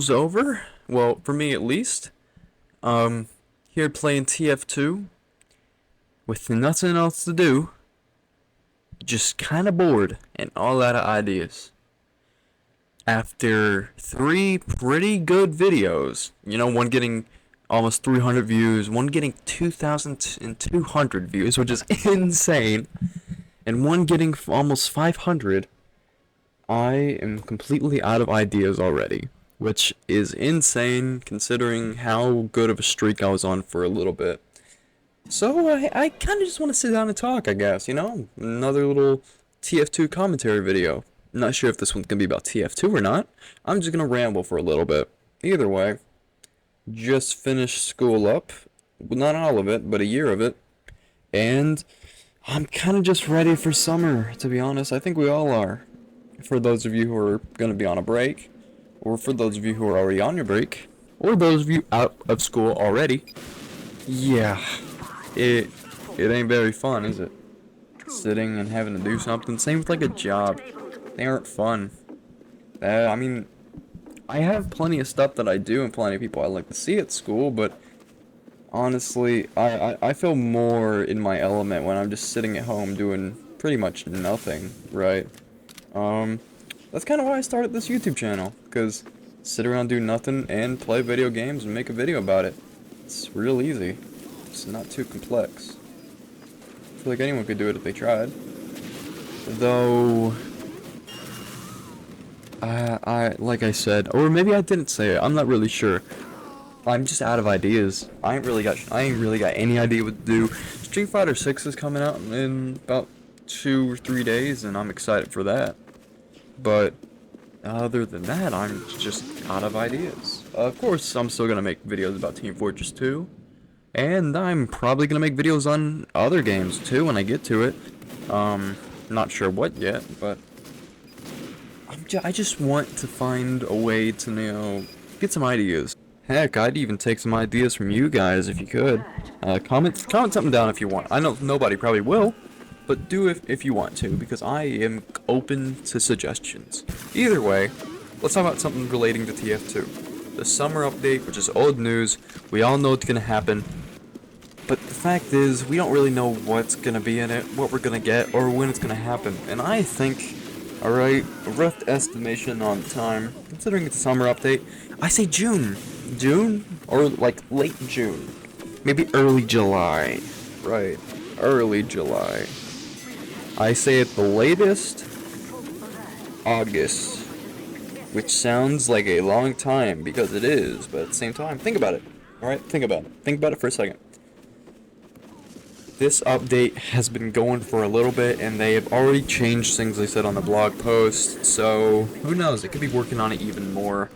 school's over. Well, for me at least. Um, Here playing TF2 with nothing else to do. Just kind of bored and all out of ideas. After three pretty good videos, one getting almost 300 views, one getting 2,200 views, which is insane, and one getting almost 500, I am completely out of ideas already, which is insane considering how good of a streak I was on for a little bit. So I kind of just want to sit down and talk, I guess, another little TF2 commentary video. Not sure if this one's going to be about TF2 or not. I'm just going to ramble for a little bit. Either way, just finished school up. Well, not all of it, but a year of it. And I'm kind of just ready for summer, to be honest. I think we all are. For those of you who are going to be on a break, or for those of you who are already on your break, or those of you out of school already. Yeah, it ain't very fun, is it? Sitting and having to do something. Same with like a job. They aren't fun. I mean, I have plenty of stuff that I do and plenty of people I like to see at school, but honestly, I feel more in my element when I'm just sitting at home doing pretty much nothing, right? That's kind of why I started this YouTube channel, because sit around, do nothing, and play video games and make a video about it. It's real easy. It's not too complex. I feel like anyone could do it if they tried. Though, like I said, or maybe I didn't say it, I'm not really sure. I'm just out of ideas. I ain't really got any idea what to do. Street Fighter 6 is coming out in about 2 or 3 days, and I'm excited for that. But other than that, I'm just out of ideas. Of course, I'm still gonna make videos about Team Fortress 2, and I'm probably gonna make videos on other games too when I get to it. Not sure what yet, but I just want to find a way to, get some ideas. Heck, I'd even take some ideas from you guys if you could. Comment something down if you want. I know nobody probably will, but do if you want to, because I am open to suggestions. Either way, let's talk about something relating to TF2. The summer update, which is old news. We all know it's gonna happen. But the fact is, we don't really know what's gonna be in it, what we're gonna get, or when it's gonna happen. And I think, alright, a rough estimation on time, considering it's a summer update, I say June. June? Or like late June. Maybe early July. Right, early July. I say at the latest, August. Which sounds like a long time, because it is, but at the same time, think about it. Alright, think about it. Think about it for a second. This update has been going for a little bit, and they have already changed things they said on the blog post, so who knows, they could be working on it even more.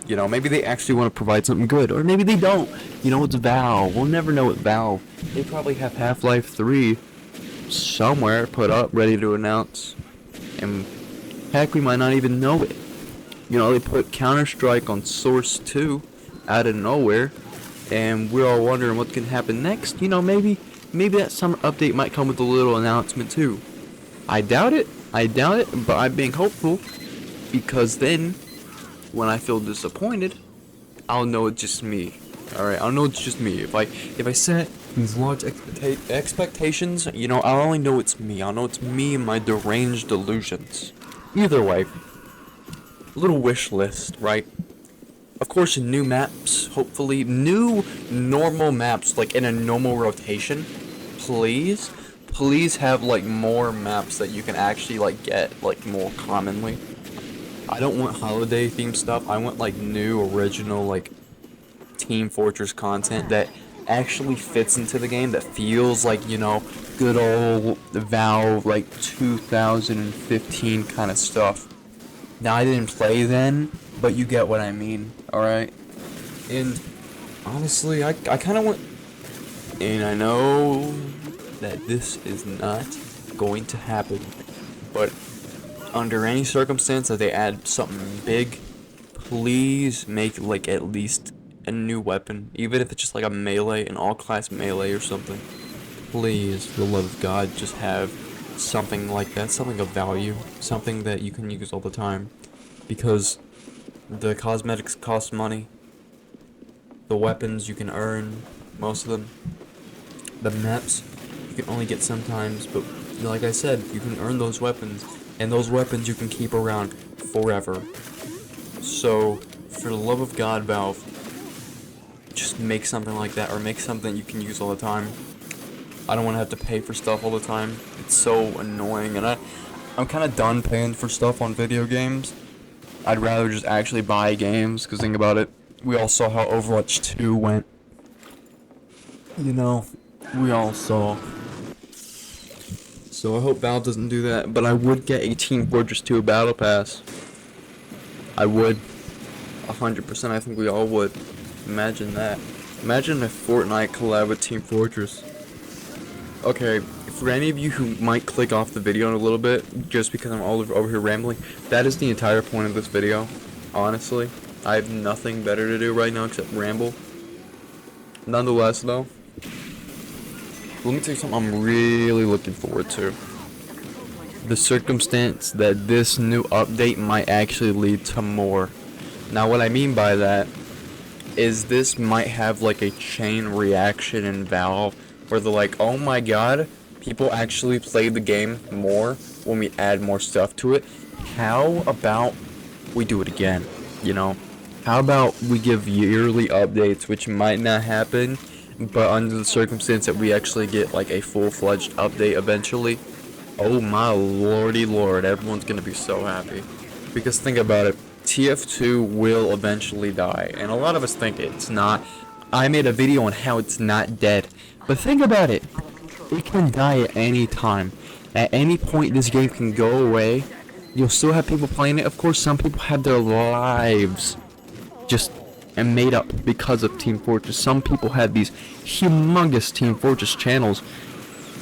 Maybe they actually want to provide something good, or maybe they don't. It's Valve. We'll never know with Valve. They probably have Half-Life 3 somewhere put up, ready to announce, and heck, we might not even know it. They put Counter-Strike on Source 2 out of nowhere, and we're all wondering what's going to happen next. Maybe that summer update might come with a little announcement too. I doubt it, but I'm being hopeful, because then, when I feel disappointed, I'll know it's just me. Alright, I'll know it's just me. If I set these large expectations, I'll only know it's me. I'll know it's me and my deranged delusions. Either way, little wish list, right? Of course, new maps, hopefully. New normal maps, like in a normal rotation. Please. Please have, more maps that you can actually, get, more commonly. I don't want holiday themed stuff. I want, new, original, Team Fortress content that actually fits into the game, that feels like, good old Valve, 2015 kind of stuff. Now, I didn't play then, but you get what I mean, alright? And honestly, I kind of want, and I know that this is not going to happen, but under any circumstance that they add something big, please make at least a new weapon, even if it's just a melee, an all-class melee or something. Please, for the love of God, just have something like that, something of value, something that you can use all the time, because The cosmetics cost money. The weapons you can earn, most of them. The maps you can only get sometimes, but like I said, you can earn those weapons, and those weapons you can keep around forever. So, for the love of God, Valve, just make something like that, or make something you can use all the time. I don't want to have to pay for stuff all the time. It's so annoying, and I'm kind of done paying for stuff on video games. I'd rather just actually buy games, because think about it, we all saw how Overwatch 2 went. You know, we all saw. So I hope Valve doesn't do that, but I would get a Team Fortress 2 Battle Pass. I would. 100%, I think we all would. Imagine that. Imagine if Fortnite collab with Team Fortress. Okay, for any of you who might click off the video in a little bit, just because I'm all over here rambling, that is the entire point of this video, honestly. I have nothing better to do right now except ramble. Nonetheless, though, let me tell you something I'm really looking forward to. The circumstance that this new update might actually lead to more. Now, what I mean by that is this might have like a chain reaction in Valve where they're like, oh my god, people actually play the game more when we add more stuff to it. How about we do it again, you know? How about we give yearly updates, which might not happen, but under the circumstance that we actually get like a full-fledged update eventually, oh my lordy lord, everyone's gonna be so happy. Because think about it, TF2 will eventually die, and a lot of us think it's not. I made a video on how it's not dead, but think about it, it can die at any time. At any point this game can go away, you'll still have people playing it. Of course, some people have their lives just made up because of Team Fortress. Some people have these humongous Team Fortress channels,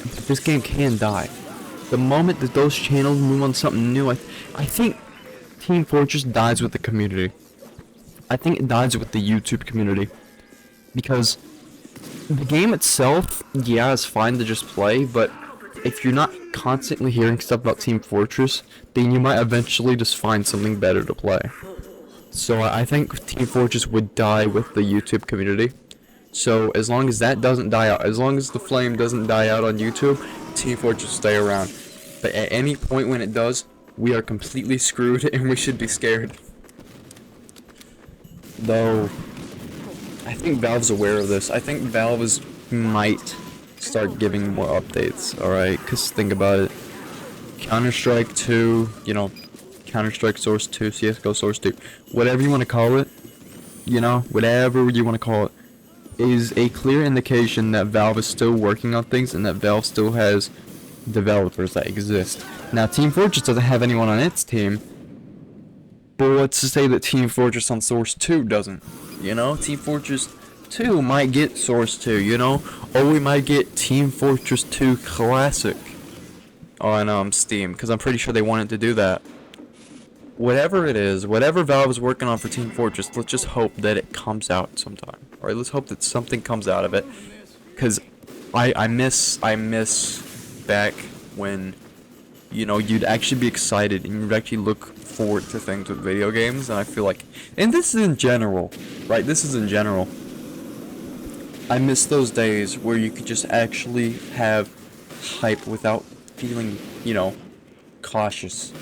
but this game can die. The moment that those channels move on something new, I think Team Fortress dies with the community. I think it dies with the YouTube community. Because the game itself, yeah, is fine to just play, but if you're not constantly hearing stuff about Team Fortress, then you might eventually just find something better to play. So I think Team Fortress would die with the YouTube community. So as long as that doesn't die out, as long as the flame doesn't die out on YouTube, Team Fortress will stay around. But at any point when it does, we are completely screwed and we should be scared. Though, I think Valve's aware of this. I think Valve might start giving more updates, alright? Because think about it. Counter-Strike 2, you know, Counter-Strike Source 2, CSGO Source 2, whatever you want to call it, you know, whatever you want to call it, is a clear indication that Valve is still working on things and that Valve still has developers that exist. Now, Team Fortress doesn't have anyone on its team, but what's to say that Team Fortress on Source 2 doesn't? You know, Team Fortress 2 might get Source 2, you know? Or we might get Team Fortress 2 Classic on Steam, because I'm pretty sure they wanted to do that. Whatever it is, whatever Valve is working on for Team Fortress, let's just hope that it comes out sometime. Alright, let's hope that something comes out of it. Because I miss back when, you know, you'd actually be excited and you'd actually look forward to things with video games, and I feel like, and this is in general, right, this is in general, I miss those days where you could just actually have hype without feeling, you know, cautious.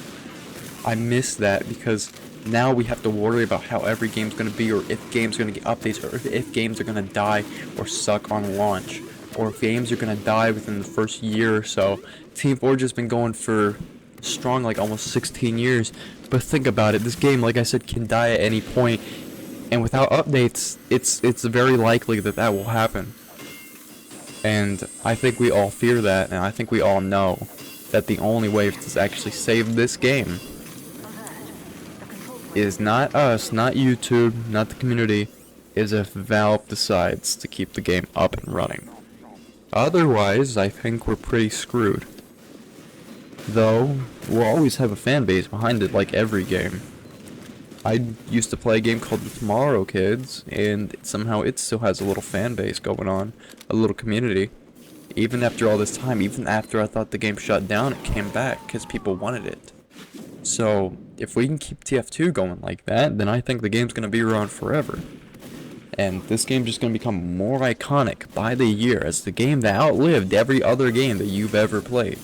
I miss that because now we have to worry about how every game's going to be, or if games are going to get updates, or if games are going to die or suck on launch, or if games are going to die within the first year or so. Team Fortress has been going for strong, like almost 16 years, but think about it, this game, like I said, can die at any point, and without updates, it's very likely that that will happen. And I think we all fear that, and I think we all know that the only way to actually save this game is not us, not YouTube, not the community, is if Valve decides to keep the game up and running. Otherwise, I think we're pretty screwed. Though, we'll always have a fan base behind it like every game. I used to play a game called The Tomorrow Kids, and somehow it still has a little fan base going on, a little community. Even after all this time, even after I thought the game shut down, it came back because people wanted it. So if we can keep TF2 going like that, then I think the game's gonna be around forever. And this game's just gonna become more iconic by the year as the game that outlived every other game that you've ever played.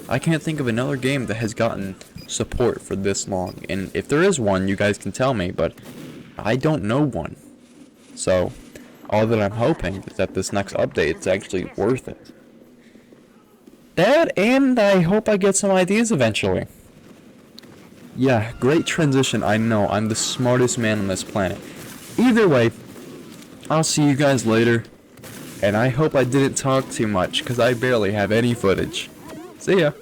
I can't think of another game that has gotten support for this long, and if there is one, you guys can tell me, but I don't know one. So, all that I'm hoping is that this next update is actually worth it. That, and I hope I get some ideas eventually. Yeah, great transition, I know, I'm the smartest man on this planet. Either way, I'll see you guys later, and I hope I didn't talk too much, because I barely have any footage. See ya!